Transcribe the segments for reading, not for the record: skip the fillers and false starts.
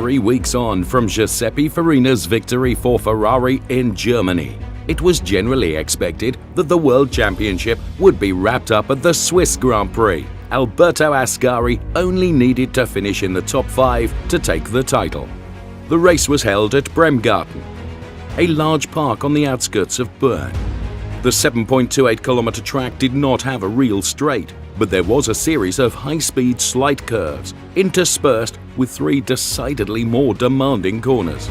3 weeks on from Giuseppe Farina's victory for Ferrari in Germany, it was generally expected that the World Championship would be wrapped up at the Swiss Grand Prix. Alberto Ascari only needed to finish in the top 5 to take the title. The race was held at Bremgarten, a large park on the outskirts of Bern. The 7.28-kilometer track did not have a real straight, but there was a series of high-speed slight curves, interspersed with 3 decidedly more demanding corners.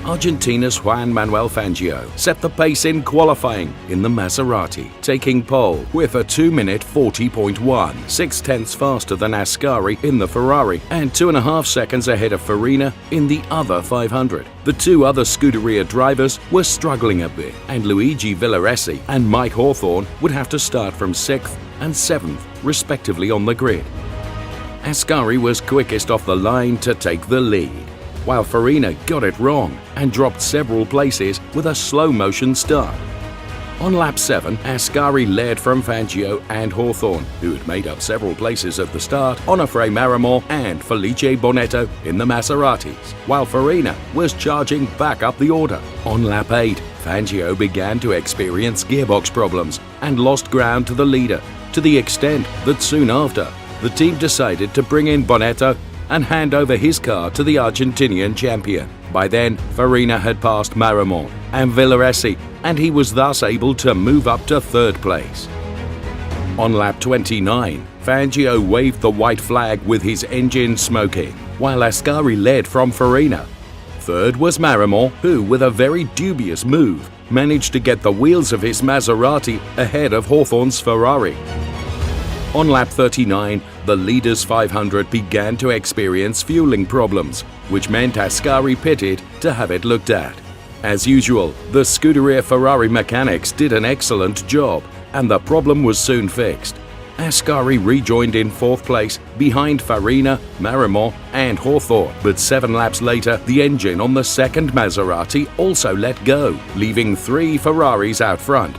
Argentina's Juan Manuel Fangio set the pace in qualifying in the Maserati, taking pole with a 2-minute 40.1, 0.6 faster than Ascari in the Ferrari and 2.5 seconds ahead of Farina in the other 500. The 2 other Scuderia drivers were struggling a bit, and Luigi Villaressi and Mike Hawthorne would have to start from 6th and 7th, respectively, on the grid. Ascari was quickest off the line to take the lead, while Farina got it wrong and dropped several places with a slow-motion start. On lap 7, Ascari led from Fangio and Hawthorne, who had made up several places at the start, Onofre Marimor and Felice Bonetto in the Maseratis, while Farina was charging back up the order. On lap 8, Fangio began to experience gearbox problems and lost ground to the leader, to the extent that soon after, the team decided to bring in Bonetto and hand over his car to the Argentinian champion. By then, Farina had passed Marimor and Villaressi, and he was thus able to move up to 3rd place. On lap 29, Fangio waved the white flag with his engine smoking, while Ascari led from Farina. 3rd was Marimor, who, with a very dubious move, managed to get the wheels of his Maserati ahead of Hawthorne's Ferrari. On lap 39, the leaders' 500 began to experience fueling problems, which meant Ascari pitted to have it looked at. As usual, the Scuderia Ferrari mechanics did an excellent job, and the problem was soon fixed. Ascari rejoined in 4th place behind Farina, Marimor and Hawthorne, but 7 laps later, the engine on the 2nd Maserati also let go, leaving 3 Ferraris out front.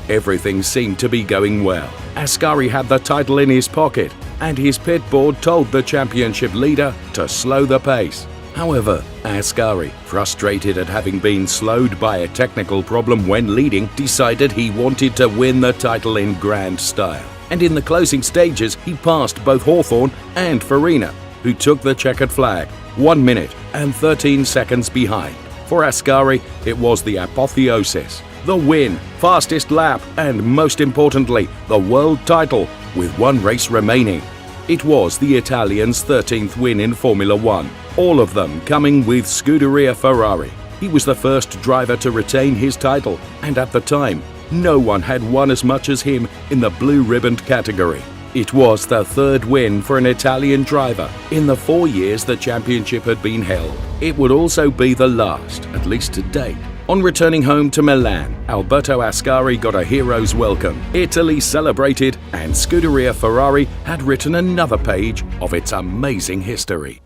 Everything seemed to be going well. Ascari had the title in his pocket, and his pit board told the championship leader to slow the pace. However, Ascari, frustrated at having been slowed by a technical problem when leading, decided he wanted to win the title in grand style. And in the closing stages, he passed both Hawthorne and Farina, who took the checkered flag, 1 minute and 13 seconds behind. For Ascari, it was the apotheosis. The win, fastest lap, and most importantly, the world title, with 1 race remaining. It was the Italian's 13th win in Formula 1, all of them coming with Scuderia Ferrari. He was the first driver to retain his title, and at the time, no one had won as much as him in the blue-ribboned category. It was the 3rd win for an Italian driver in the 4 years the championship had been held. It would also be the last, at least to date. On returning home to Milan, Alberto Ascari got a hero's welcome. Italy celebrated, and Scuderia Ferrari had written another page of its amazing history.